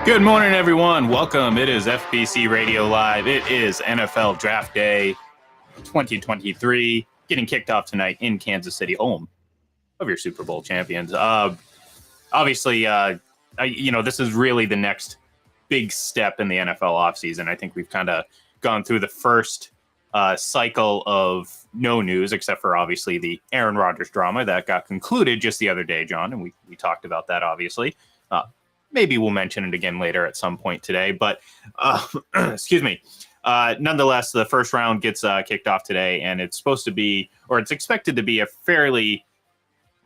Good morning, everyone. Welcome. It is FBC Radio Live. It is NFL Draft Day 2023, getting kicked off tonight in Kansas City, home of your Super Bowl champions. Obviously, this is really the next big step in the NFL offseason. I think we've kind of gone through the first cycle of no news, except for obviously the Aaron Rodgers drama that got concluded just the other day, John, and we talked about that, obviously. Maybe we'll mention it again later at some point today, but excuse me. Nonetheless, the first round gets kicked off today, and it's supposed to be, or it's expected to be, a fairly,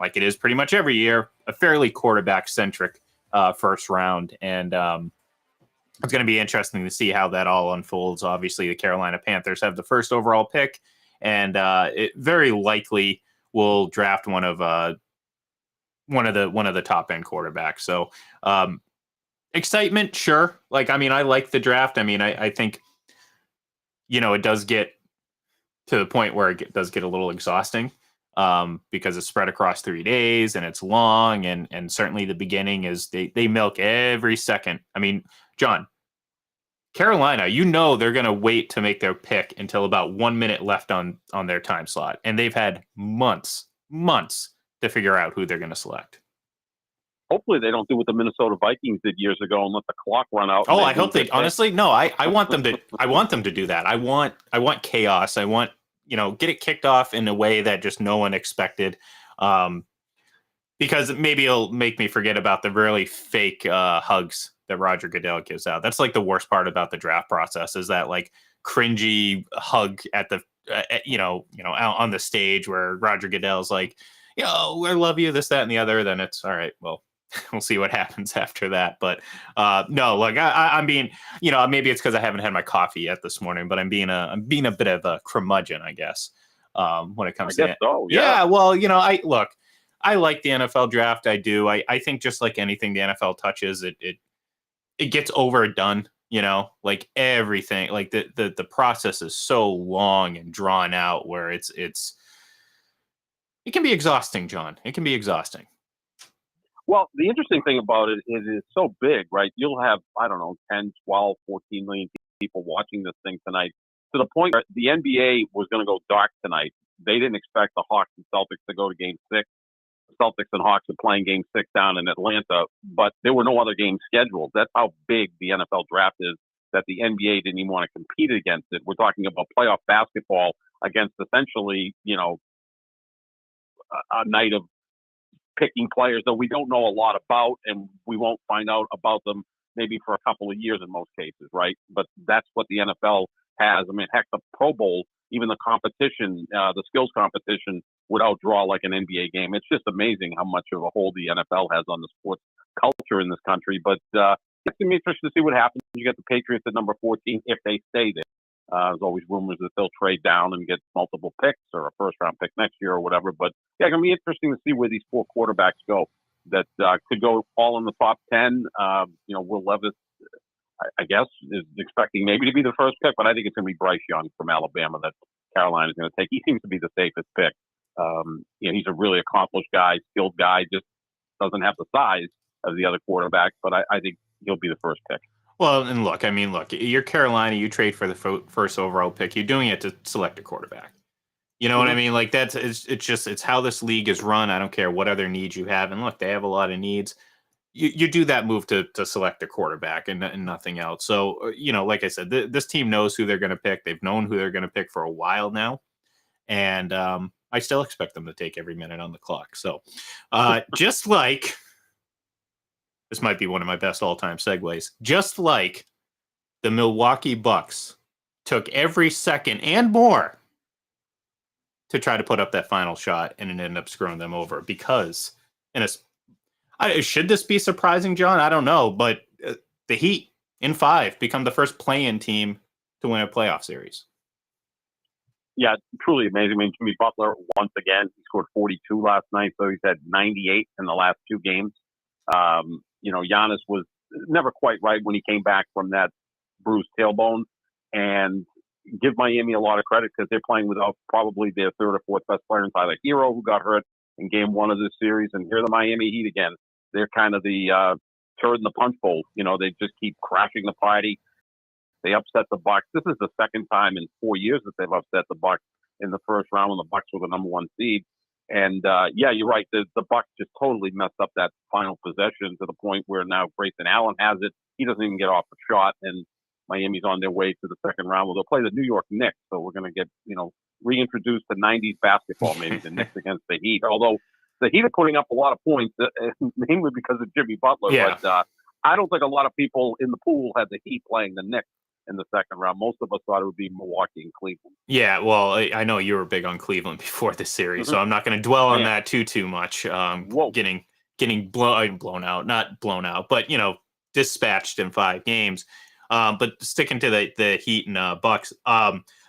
like it is pretty much every year, a fairly quarterback-centric first round, and it's going to be interesting to see how that all unfolds. Obviously, the Carolina Panthers have the first overall pick, and it very likely will draft one of the top end quarterbacks. So excitement, sure. I like the draft. I think, it does get to the point where it does get a little exhausting because it's spread across 3 days and it's long. And certainly the beginning is they milk every second. John, Carolina, they're going to wait to make their pick until about 1 minute left on their time slot. And they've had months to figure out who they're going to select. Hopefully they don't do what the Minnesota Vikings did years ago and let the clock run out. Oh, I hope they honestly. No, I want them to. I want them to do that. I want chaos. I want get it kicked off in a way that just no one expected. Because maybe it'll make me forget about the really fake hugs that Roger Goodell gives out. That's like the worst part about the draft process is that like cringy hug at the out on the stage where Roger Goodell's like, I love you, this, that, and the other. Then it's all right. Well, we'll see what happens after that. But no, look, I'm being, maybe it's because I haven't had my coffee yet this morning, but I'm being a bit of a curmudgeon, I guess, when it comes to it. So, yeah. Well, I like the NFL draft. I do. I think just like anything the NFL touches, it gets overdone. Like everything, like the process is so long and drawn out where it can be exhausting, John. It can be exhausting. Well, the interesting thing about it is it's so big, right? You'll have, 10, 12, 14 million people watching this thing tonight to the point where the NBA was going to go dark tonight. They didn't expect the Hawks and Celtics to go to Game 6. The Celtics and Hawks are playing Game 6 down in Atlanta, but there were no other games scheduled. That's how big the NFL draft is that the NBA didn't even want to compete against it. We're talking about playoff basketball against essentially, a night of picking players that we don't know a lot about, and we won't find out about them maybe for a couple of years in most cases, right? But that's what the NFL has. Heck, the Pro Bowl, even the competition, the skills competition would outdraw like an NBA game. It's just amazing how much of a hold the NFL has on the sports culture in this country. But it's going to be interesting to see what happens. You get the Patriots at number 14 if they stay there. There's always rumors that they'll trade down and get multiple picks or a first-round pick next year or whatever. But, yeah, it's going to be interesting to see where these four quarterbacks go that could go all in the top 10. Will Levis, I guess, is expecting maybe to be the first pick, but I think it's going to be Bryce Young from Alabama that Carolina is going to take. He seems to be the safest pick. He's a really accomplished guy, skilled guy, just doesn't have the size of the other quarterbacks, but I think he'll be the first pick. Well, and look, you're Carolina, you trade for the first overall pick. You're doing it to select a quarterback. You know what I mean? Like it's how this league is run. I don't care what other needs you have. And look, they have a lot of needs. You do that move to select a quarterback and nothing else. So, like I said, this team knows who they're going to pick. They've known who they're going to pick for a while now. And I still expect them to take every minute on the clock. So just like... This might be one of my best all-time segues. Just like the Milwaukee Bucks took every second and more to try to put up that final shot, and it ended up screwing them over because, should this be surprising, John? I don't know, but the Heat in 5 become the first play-in team to win a playoff series. Yeah, truly amazing. Jimmy Butler, once again, he scored 42 last night, so he's had 98 in the last 2 games. Giannis was never quite right when he came back from that bruised tailbone, and give Miami a lot of credit because they're playing without probably their third or fourth best player in Tyler Hero, who got hurt in game 1 of this series. And here are the Miami Heat again. They're kind of the turd in the punch bowl. They just keep crashing the party. They upset the Bucks. This is the second time in 4 years that they've upset the Bucks in the first round when the Bucks were the number one seed. And yeah, you're right. The Bucks just totally messed up that final possession to the point where now Grayson Allen has it. He doesn't even get off the shot, and Miami's on their way to the second round. Well, they'll play the New York Knicks, so we're going to get reintroduced to 90s basketball, maybe the Knicks against the Heat. Although the Heat are putting up a lot of points, mainly because of Jimmy Butler. Yeah. But I don't think a lot of people in the pool had the Heat playing the Knicks in the second round. Most of us thought it would be Milwaukee and Cleveland. Yeah, well, I know you were big on Cleveland before this series, so I'm not going to dwell on that too much. Getting blown out, not blown out, but dispatched in 5 games. But sticking to the Heat and Bucks.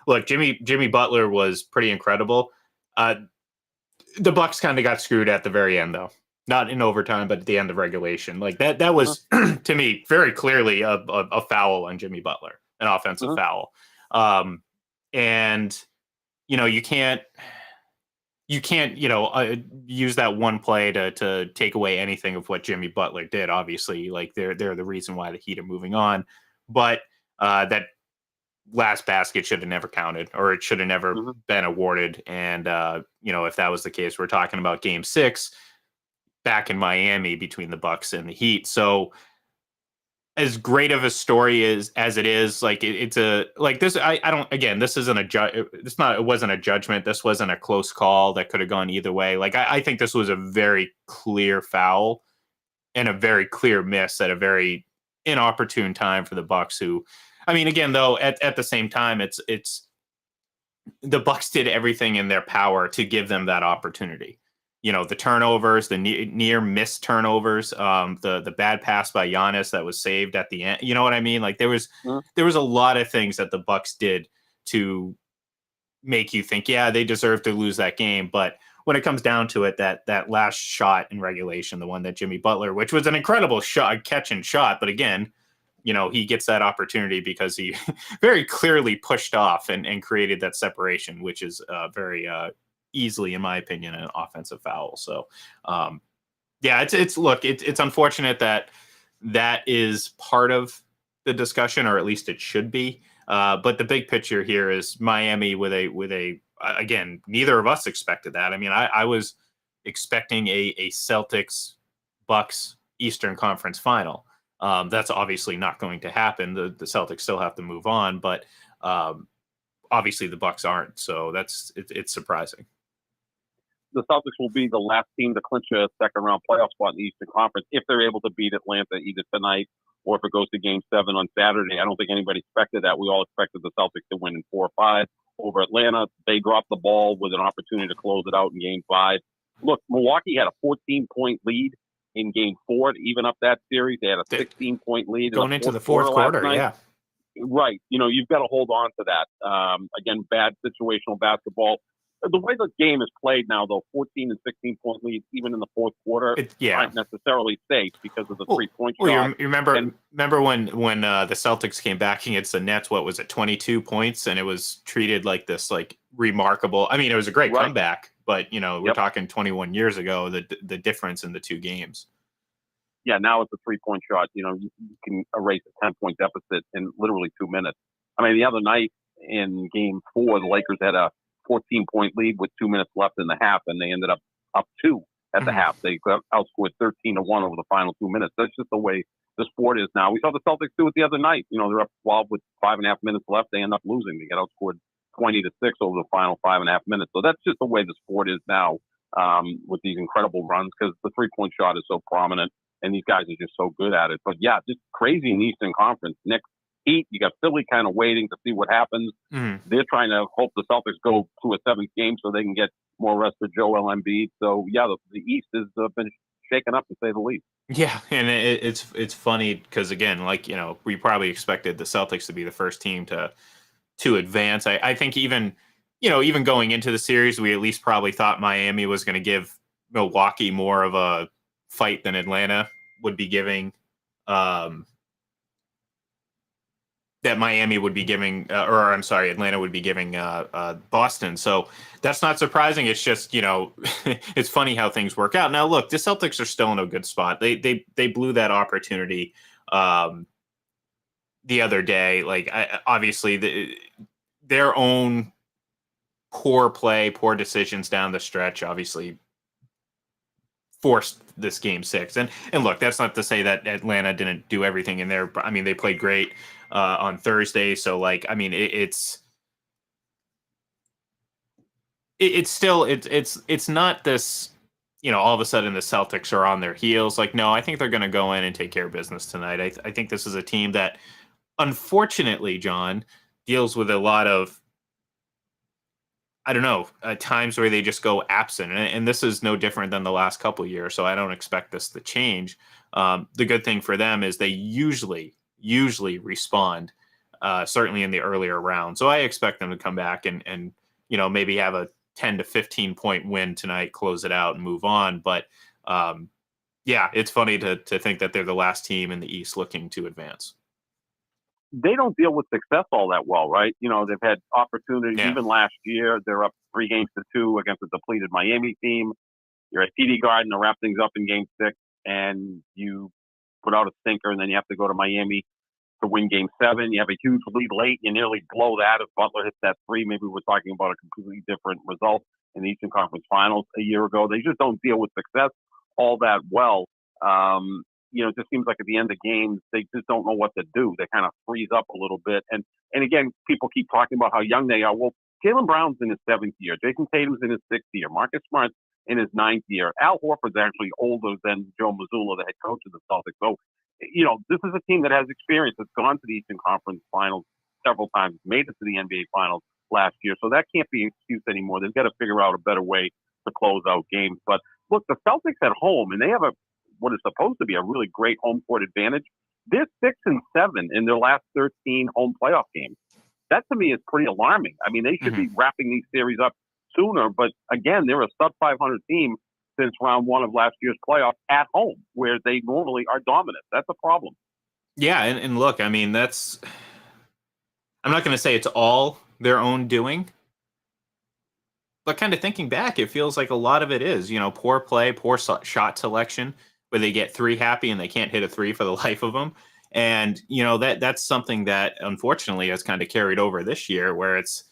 Look, Jimmy Butler was pretty incredible. The Bucks kind of got screwed at the very end, though. Not in overtime, but at the end of regulation. Like that was to me very clearly a foul on Jimmy Butler, an offensive foul. And you can't use that one play to take away anything of what Jimmy Butler did. Obviously, like they're the reason why the Heat are moving on. But that last basket should have never counted, or it should have never been awarded. And if that was the case, we're talking about Game 6 back in Miami between the Bucks and the Heat. So as great of a story as it is, like it's a like this. I don't. Again, this isn't a it wasn't a judgment. This wasn't a close call that could have gone either way. Like I think this was a very clear foul and a very clear miss at a very inopportune time for the Bucks. Who, I mean, again though, at the same time, it's the Bucks did everything in their power to give them that opportunity. The turnovers, the near missed turnovers, the bad pass by Giannis that was saved at the end. You know what I mean? Like there was a lot of things that the Bucks did to make you think, yeah, they deserve to lose that game. But when it comes down to it, that last shot in regulation, the one that Jimmy Butler, which was an incredible catch and shot, but again, he gets that opportunity because he very clearly pushed off and created that separation, which is very easily, in my opinion, an offensive foul. So, yeah, it's unfortunate that is part of the discussion, or at least it should be. But the big picture here is Miami with a again, neither of us expected that. I mean, I was expecting a Celtics Bucks Eastern Conference final. That's obviously not going to happen. The Celtics still have to move on, but obviously the Bucks aren't. So it's surprising. The Celtics will be the last team to clinch a second-round playoff spot in the Eastern Conference if they're able to beat Atlanta either tonight or if it goes to Game 7 on Saturday. I don't think anybody expected that. We all expected the Celtics to win in 4 or 5 over Atlanta. They dropped the ball with an opportunity to close it out in Game 5. Look, Milwaukee had a 14-point lead in Game 4 to even up that series. They had a 16-point lead going into the fourth quarter. Yeah. Right. You've got to hold on to that. Again, bad situational basketball. The way the game is played now, though, 14 and 16-point leads, even in the fourth quarter, aren't necessarily safe because of the 3-point shot. You remember when the Celtics came back against the Nets, what was it, 22 points, and it was treated like this, like, remarkable. I mean, it was a great comeback, but, we're talking 21 years ago, the difference in the 2 games. Yeah, now it's a 3-point shot. You can erase a 10-point deficit in literally 2 minutes. I mean, the other night in Game 4, the Lakers had a 14-point lead with 2 minutes left in the half, and they ended up 2 at the half. They got outscored 13-1 over the final 2 minutes. That's just the way the sport is now. We saw the Celtics do it the other night. They're up 12 with 5.5 minutes left. They end up losing. They get outscored 20-6 over the final 5.5 minutes. So that's just the way the sport is now with these incredible runs because the 3-point shot is so prominent, and these guys are just so good at it. But, yeah, just crazy in the Eastern Conference. Knicks, Heat, you got Philly kind of waiting to see what happens. They're trying to hope the Celtics go to a 7th game so they can get more rest for Joel Embiid. So, yeah, the East has been shaken up, to say the least. Yeah, and it's funny because, again, like, we probably expected the Celtics to be the first team to advance. I think even going into the series, we at least probably thought Miami was going to give Milwaukee more of a fight than Atlanta would be giving that Miami would be giving, or I'm sorry, Atlanta would be giving Boston. So that's not surprising. It's just, it's funny how things work out. Now, look, the Celtics are still in a good spot. They blew that opportunity the other day. Like, obviously, their own poor play, poor decisions down the stretch, obviously forced this game six. And look, that's not to say that Atlanta didn't do everything in there. I mean, they played great on Thursday. So like, I mean, it's still it's not this, all of a sudden the Celtics are on their heels. Like, no, I think they're going to go in and take care of business tonight. I think this is a team that, unfortunately, John, deals with a lot of, I don't know, times where they just go absent, and this is no different than the last couple of years. So I don't expect this to change. The good thing for them is they usually respond, certainly in the earlier round. So I expect them to come back and maybe have a 10 to 15 point win tonight, close it out, and move on. But yeah, it's funny to think that they're the last team in the East looking to advance. They don't deal with success all that well, right? They've had opportunities. Yeah. Even last year, they're up 3-2 against a depleted Miami team. You're at TD Garden to wrap things up in Game 6, and you put out a stinker, and then you have to go to Miami to win Game 7. You have a huge lead late. You nearly blow that. If Butler hits that three, maybe we're talking about a completely different result in the Eastern Conference Finals a year ago. They just don't deal with success all that well. It just seems like at the end of games, they just don't know what to do. They kind of freeze up a little bit. And again, people keep talking about how young they are. Well, Jaylen Brown's in his 7th year. Jason Tatum's in his 6th year. Marcus Smart's in his 9th year. Al Horford's actually older than Joe Mazzulla, the head coach of the Celtics. So, this is a team that has experience. It's gone to the Eastern Conference Finals several times, made it to the NBA Finals last year. So that can't be an excuse anymore. They've got to figure out a better way to close out games. But look, the Celtics at home, and they have what is supposed to be a really great home court advantage. They're 6-7 in their last 13 home playoff games. That to me is pretty alarming. I mean, they should be wrapping these series up sooner, but again, they're a sub 500 team since round 1 of last year's playoff at home, where they normally are dominant. That's a problem. Yeah, and look, I mean, I'm not going to say it's all their own doing, but kind of thinking back, it feels like a lot of it is, poor play, poor shot selection, where they get three happy and they can't hit a three for the life of them. And, that's something that unfortunately has kind of carried over this year, where it's,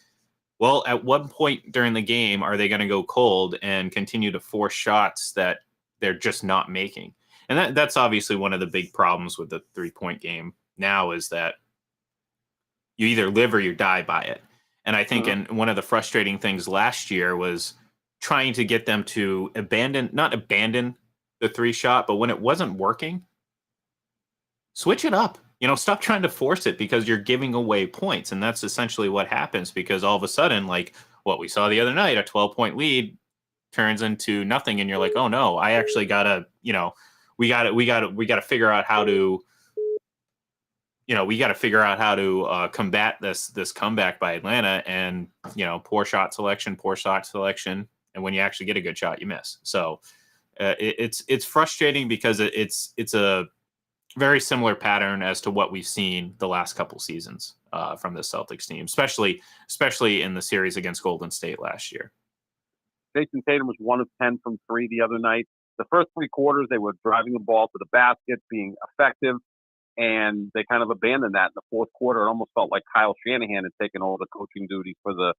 well, at what point during the game are they going to go cold and continue to force shots that they're just not making? And that's obviously one of the big problems with the 3-point game now, is that you either live or you die by it. And I think one of the frustrating things last year was trying to get them to not abandon the 3 shot, but when it wasn't working, switch it up. Stop trying to force it, because you're giving away points. And that's essentially what happens, because all of a sudden, like what we saw the other night, a 12-point lead turns into nothing. And you're like, oh no, I actually gotta, we gotta figure out how to, combat this comeback by Atlanta. And, poor shot selection. And when you actually get a good shot, you miss. So it's frustrating, because it's a very similar pattern as to what we've seen the last couple seasons from the Celtics team, especially in the series against Golden State last year. Jason Tatum was 1 of 10 from 3 the other night. The first 3 quarters, they were driving the ball to the basket, being effective, and they kind of abandoned that in the fourth quarter. It almost felt like Kyle Shanahan had taken all the coaching duties for the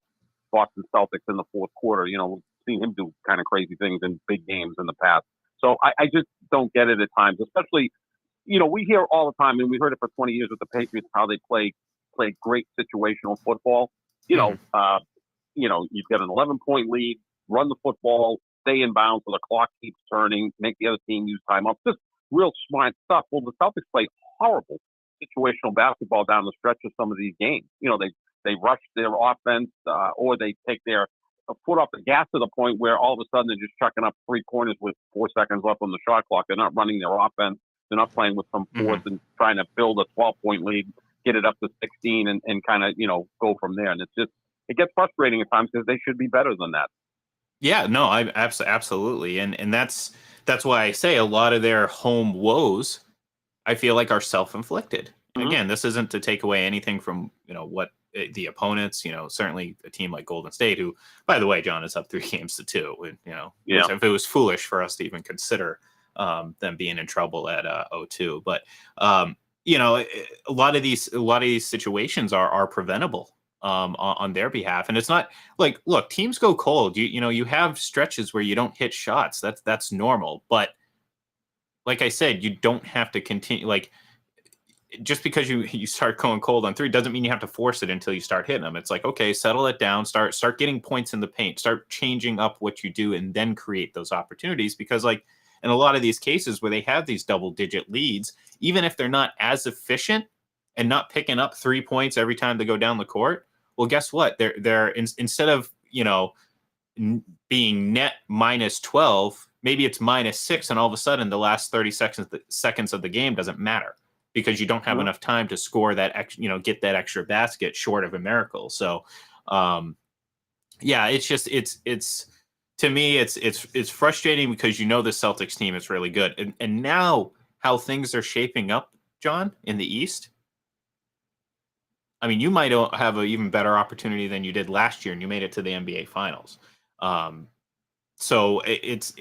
Boston Celtics in the fourth quarter. We've seen him do kind of crazy things in big games in the past. So I just don't get it at times, especially, we hear all the time, and we heard it for 20 years with the Patriots, how they play great situational football. You've got an 11-point lead, run the football, stay in bounds so the clock keeps turning, make the other team use timeouts. Just real smart stuff. Well, the Celtics play horrible situational basketball down the stretch of some of these games. They rush their offense, or they take their foot off the gas to the point where all of a sudden they're just chucking up 3 pointers with 4 seconds left on the shot clock. They're not running their offense. They're not playing with some force and trying to build a 12-point lead, get it up to 16, and kind of, go from there. And it gets frustrating at times, because they should be better than that. Yeah, no, I absolutely. And that's why I say a lot of their home woes, I feel like, are self-inflicted. Mhm. again, this isn't to take away anything from, what the opponents, certainly a team like Golden State, who, by the way, John, is up 3 games to 2, and, Yeah. if it was foolish for us to even consider them being in trouble at 0-2. But, a lot of these situations are preventable on their behalf. And it's not like, look, teams go cold. You have stretches where you don't hit shots. That's normal. But like I said, you don't have to continue. Like, just because you start going cold on three doesn't mean you have to force it until you start hitting them. It's like, okay, settle it down, start getting points in the paint, start changing up what you do, and then create those opportunities. Because, like, in a lot of these cases where they have these double digit leads, even if they're not as efficient and not picking up 3 points every time they go down the court, well, guess what? Instead of being net -12, maybe it's -6, and all of a sudden the last 30 seconds of the game doesn't matter because you don't have Mhm. enough time to score get that extra basket short of a miracle. So, yeah, it's just it's to me it's frustrating because the Celtics team is really good, and now how things are shaping up, John, in the East. I mean, you might have an even better opportunity than you did last year, and you made it to the NBA Finals. Um, so it's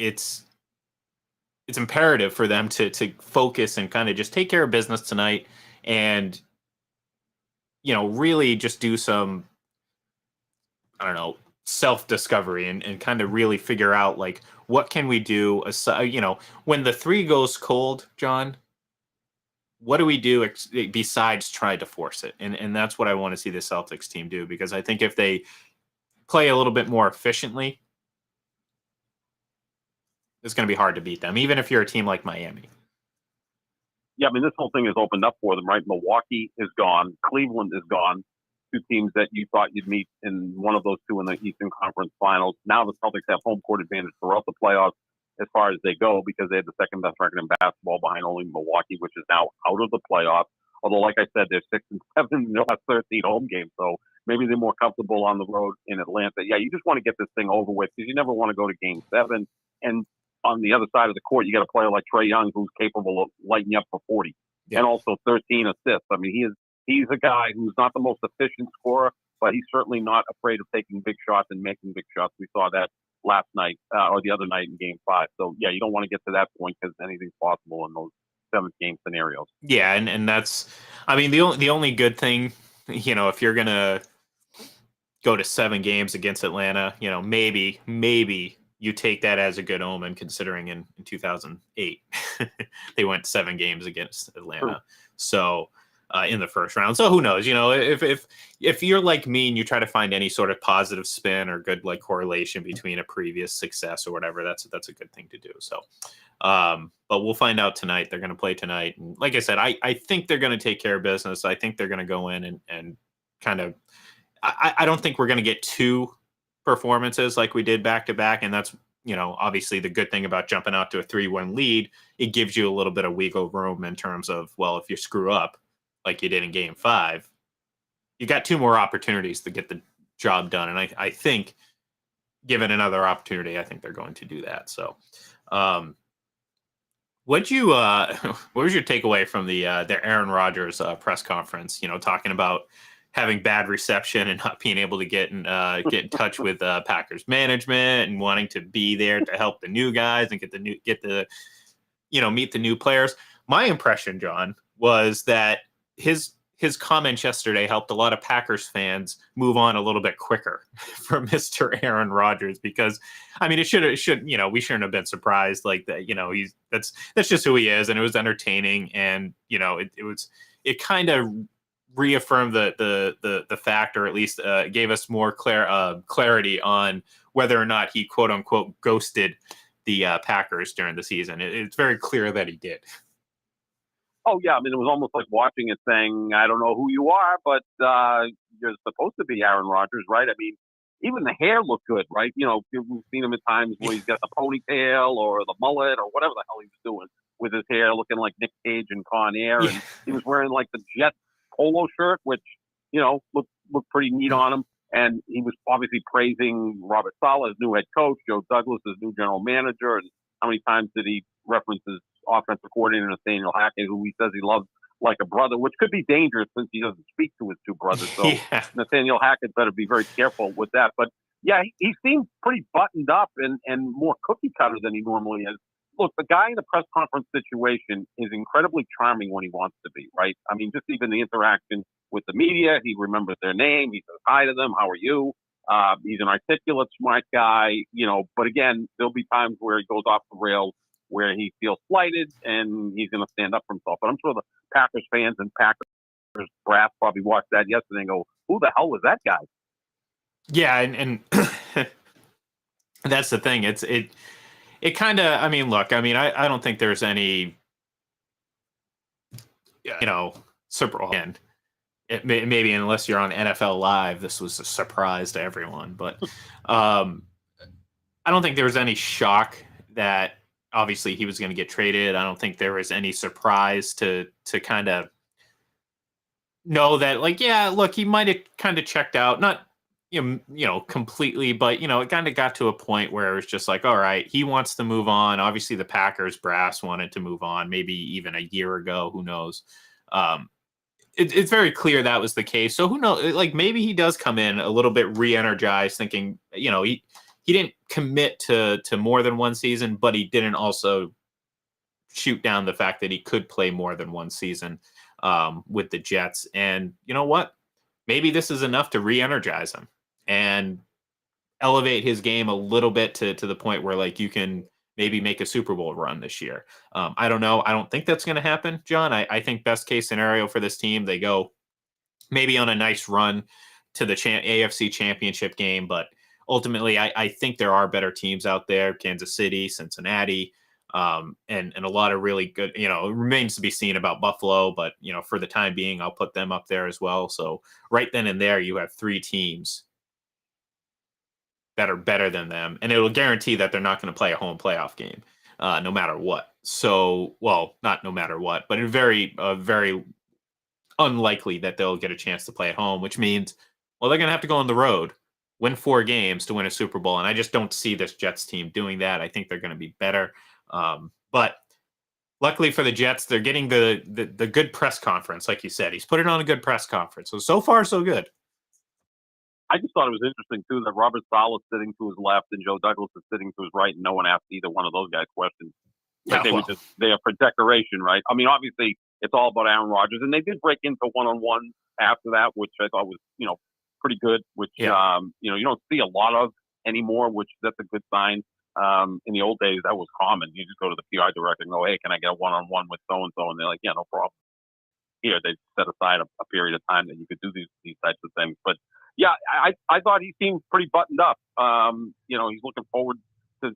imperative for them to focus and kind of just take care of business tonight, and really just do some, I don't know, self discovery, and kind of really figure out, like, what can we do aside, when the three goes cold, John. What do we do besides try to force it? And that's what I want to see the Celtics team do, because I think if they play a little bit more efficiently, it's going to be hard to beat them, even if you're a team like Miami. Yeah, I mean, this whole thing has opened up for them, right? Milwaukee is gone. Cleveland is gone. Two teams that you thought you'd meet in one of those two in the Eastern Conference Finals. Now the Celtics have home court advantage throughout the playoffs as far as they go because they had the second best record in basketball behind only Milwaukee, which is now out of the playoffs. Although, like I said, they're 6-7 in their last 13 home games, so maybe they're more comfortable on the road in Atlanta. Yeah, you just want to get this thing over with because you never want to go to Game 7. And on the other side of the court, you got a player like Trae Young who's capable of lighting you up for 40 Yeah. and also 13 assists. I mean, he's a guy who's not the most efficient scorer, but he's certainly not afraid of taking big shots and making big shots. We saw that last night or the other night in Game 5. So yeah, you don't want to get to that point because anything's possible in those seventh game scenarios. Yeah, and that's, I mean, the only good thing, if you're gonna go to 7 games against Atlanta, maybe you take that as a good omen, considering in 2008 they went 7 games against True. Atlanta. So in the first round. So who knows? If you're like me and you try to find any sort of positive spin or good, like, correlation between a previous success or whatever, that's a good thing to do. So, but we'll find out tonight. They're going to play tonight, and like I said, I think they're going to take care of business. I think they're going to go in and kind of. I don't think we're going to get 2 performances like we did back to back, and that's, obviously the good thing about jumping out to a 3-1 lead. It gives you a little bit of wiggle room in terms of, well, if you screw up like you did in Game 5, you got 2 more opportunities to get the job done, and I think, given another opportunity, I think they're going to do that. So, what you what was your takeaway from the Aaron Rodgers press conference? Talking about having bad reception and not being able to get in touch with Packers management and wanting to be there to help the new guys and meet the new players. My impression, John, was that his comments yesterday helped a lot of Packers fans move on a little bit quicker from Mr. Aaron Rodgers, because, I mean, we shouldn't have been surprised, like that. That's just who he is, and it was entertaining, and it kind of reaffirmed the fact, or at least gave us more clarity on whether or not he, quote unquote, ghosted the Packers during the season. It's very clear that he did. Oh yeah, I mean, it was almost like watching it, saying, "I don't know who you are, but you're supposed to be Aaron Rodgers, right?" I mean, even the hair looked good, right? We've seen him at times where he's got the ponytail or the mullet or whatever the hell he was doing with his hair, looking like Nick Cage and Con Air, Yeah. and he was wearing like the Jet polo shirt, which looked pretty neat on him. And he was obviously praising Robert Saleh, his new head coach, Joe Douglas, his new general manager, and how many times did he reference his offensive coordinator Nathaniel Hackett, who he says he loves like a brother, which could be dangerous since he doesn't speak to his two brothers. So Yeah. Nathaniel Hackett better be very careful with that. But yeah, he seems pretty buttoned up and more cookie cutter than he normally is. Look, the guy in the press conference situation is incredibly charming when he wants to be, right? I mean, just even the interaction with the media, he remembers their name, he says hi to them, how are you? He's an articulate, smart guy, but again, there'll be times where he goes off the rails, where he feels slighted, and he's going to stand up for himself. But I'm sure the Packers fans and Packers brass probably watched that yesterday and go, who the hell was that guy? Yeah, and that's the thing. It kind of, I mean, look, I mean, I don't think there's any, surprise. Maybe unless you're on NFL Live, this was a surprise to everyone. But I don't think there was any shock that obviously he was going to get traded. I don't think there was any surprise to kind of know that, like, yeah, look, he might have kind of checked out, not completely, but it kind of got to a point where it was just like, all right, he wants to move on. Obviously, the Packers brass wanted to move on, maybe even a year ago. Who knows? It's very clear that was the case. So who knows? Like, maybe he does come in a little bit re-energized, thinking, he didn't commit to more than one season, but he didn't also shoot down the fact that he could play more than one season with the Jets. And you know what? Maybe this is enough to re-energize him and elevate his game a little bit to the point where, like, you can maybe make a Super Bowl run this year. I don't know. I don't think that's going to happen, John. I think best case scenario for this team, they go maybe on a nice run to the AFC Championship game. But ultimately, I think there are better teams out there, Kansas City, Cincinnati, and a lot of really good, it remains to be seen about Buffalo. But, for the time being, I'll put them up there as well. So right then and there, you have three teams that are better than them, and it will guarantee that they're not going to play a home playoff game, no matter what. So, well, not no matter what, but it's very unlikely that they'll get a chance to play at home, which means, well, they're going to have to go on the road, win 4 games to win a Super Bowl, and I just don't see this Jets team doing that. I think they're going to be better, but luckily for the Jets, they're getting the good press conference, like you said. He's putting on a good press conference, so far so good. I just thought it was interesting, too, that Robert Saleh is sitting to his left and Joe Douglas is sitting to his right, and no one asked either one of those guys questions. Like they were just there for decoration, right? I mean, obviously, it's all about Aaron Rodgers, and they did break into one-on-one after that, which I thought was, pretty good, which, you don't see a lot of anymore, which that's a good sign. In the old days, that was common. You just go to the PR director and go, hey, can I get a one-on-one with so-and-so? And they're like, yeah, no problem. Here, they set aside a period of time that you could do these types of things. But yeah, I thought he seemed pretty buttoned up. He's looking forward to,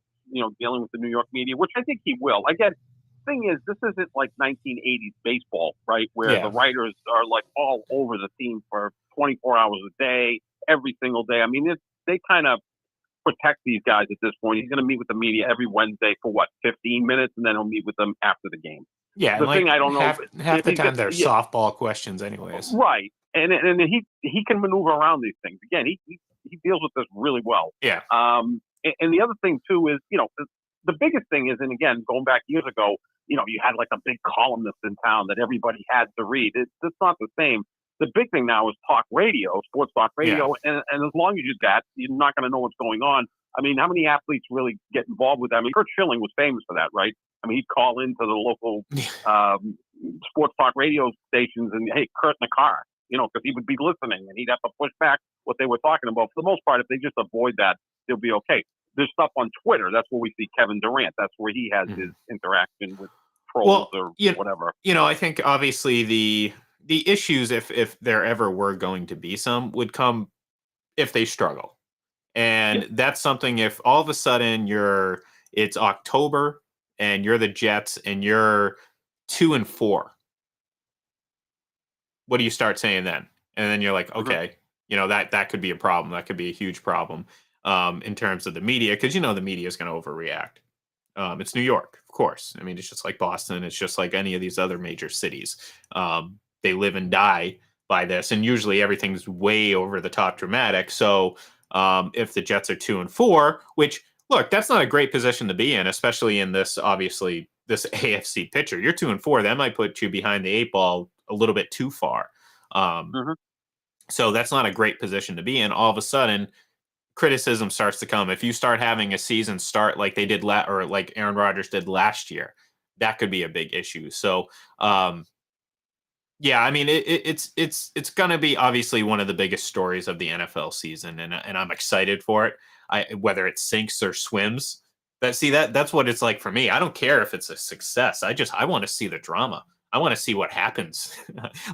dealing with the New York media, which I think he will. Again, the thing is, this isn't like 1980s baseball, right? Where the writers are like all over the team for 24 hours a day, every single day. I mean, they kind of protect these guys at this point. He's going to meet with the media every Wednesday for 15 minutes, and then he'll meet with them after the game. Yeah, the thing I don't know, half the time they're softball questions, anyways. Right, and he can maneuver around these things. Again, he deals with this really well. Yeah. And the other thing too is, the biggest thing is, and again, going back years ago, you had like a big columnist in town that everybody had to read. It's not the same. The big thing now is talk radio, sports talk radio, and as long as you do that, you're not going to know what's going on. I mean, how many athletes really get involved with that? I mean, Kurt Schilling was famous for that, right? I mean, he'd call into the local sports talk radio stations and, hey, Kurt in the car, because he would be listening and he'd have to push back what they were talking about. For the most part, if they just avoid that, they'll be okay. There's stuff on Twitter. That's where we see Kevin Durant. That's where he has his interaction with trolls or whatever. I think obviously the issues, if there ever were going to be some, would come if they struggle. And that's something, if all of a sudden it's October and you're the Jets and you're 2-4, what do you start saying then? And then you're like, okay, that could be a problem. That could be a huge problem in terms of the media, because the media is going to overreact. It's New York, of course. I mean, it's just like Boston. It's just like any of these other major cities. They live and die by this, and usually everything's way over the top dramatic. So if the Jets are 2-4, which, look, that's not a great position to be in, especially in this AFC picture. You're 2-4. That might put you behind the 8 ball a little bit too far. So that's not a great position to be in. All of a sudden, criticism starts to come. If you start having a season start like they did or like Aaron Rodgers did last year, that could be a big issue. So, yeah, I mean, it's going to be obviously one of the biggest stories of the NFL season, and I'm excited for it. Whether it sinks or swims, that's what it's like for me. I don't care if it's a success. I want to see the drama. I want to see what happens.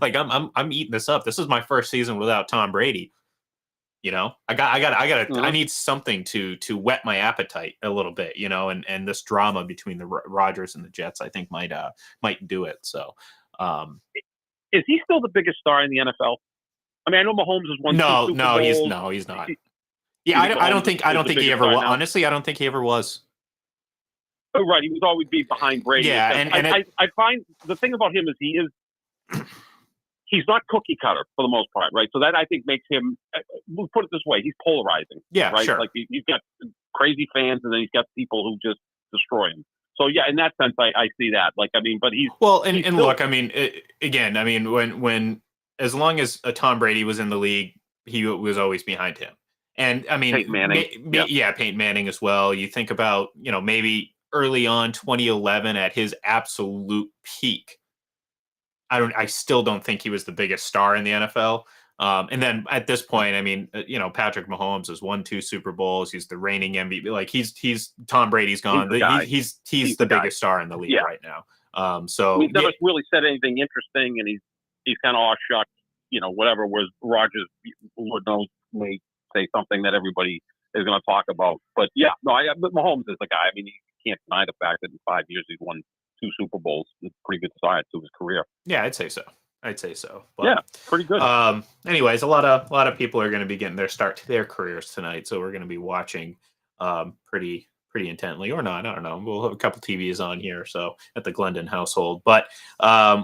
Like I'm eating this up. This is my first season without Tom Brady. You know, I need something to whet my appetite a little bit, you know, and this drama between the Rodgers and the Jets, I think might do it. So, is he still the biggest star in the NFL? I mean, I know Mahomes has won two Super Bowls. He's not. Yeah, I don't think he ever was. Honestly, I don't think he ever was. Oh, right, he would always be behind Brady. Yeah, and I find the thing about him is he's not cookie cutter for the most part, right? So that I think makes him. We'll put it this way: he's polarizing. Yeah, right. Sure. Like he's got crazy fans, and then he's got people who just destroy him. So yeah, in that sense, I see that. Like, I mean, but he's still, look, I mean, again, I mean, when as long as Tom Brady was in the league, he was always behind him. And I mean, Peyton Manning, Peyton Manning as well. You think about, you know, maybe early on 2011 at his absolute peak. I still don't think he was the biggest star in the NFL. And then at this point, I mean, you know, Patrick Mahomes has won 2 Super Bowls. He's the reigning MVP. Like he's Tom Brady's gone. He's the biggest star in the league right now. So he's never really said anything interesting, and he's kind of shucked, you know, whatever. Was Rodgers, Lord knows, may say something that everybody is going to talk about. But yeah, no, but Mahomes is the guy. I mean, you can't deny the fact that in 5 years he's won 2 Super Bowls. It's a pretty good start to his career. Yeah, I'd say so. But, yeah, pretty good. Anyways, a lot of people are going to be getting their start to their careers tonight, so we're going to be watching pretty intently, or not. I don't know. We'll have a couple TVs on here, so at the Glendon household. But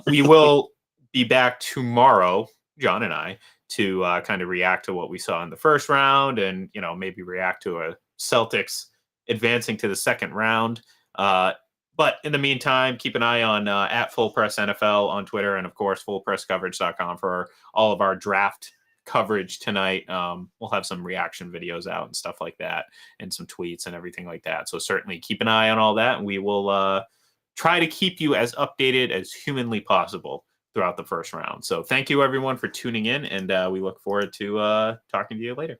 we will be back tomorrow, John and I, to kind of react to what we saw in the first round, and you know, maybe react to a Celtics advancing to the second round. But in the meantime, keep an eye on at Full Press NFL on Twitter, and of course, fullpresscoverage.com for all of our draft coverage tonight. We'll have some reaction videos out and stuff like that, and some tweets and everything like that. So certainly keep an eye on all that, and we will try to keep you as updated as humanly possible throughout the first round. So thank you, everyone, for tuning in, and we look forward to talking to you later.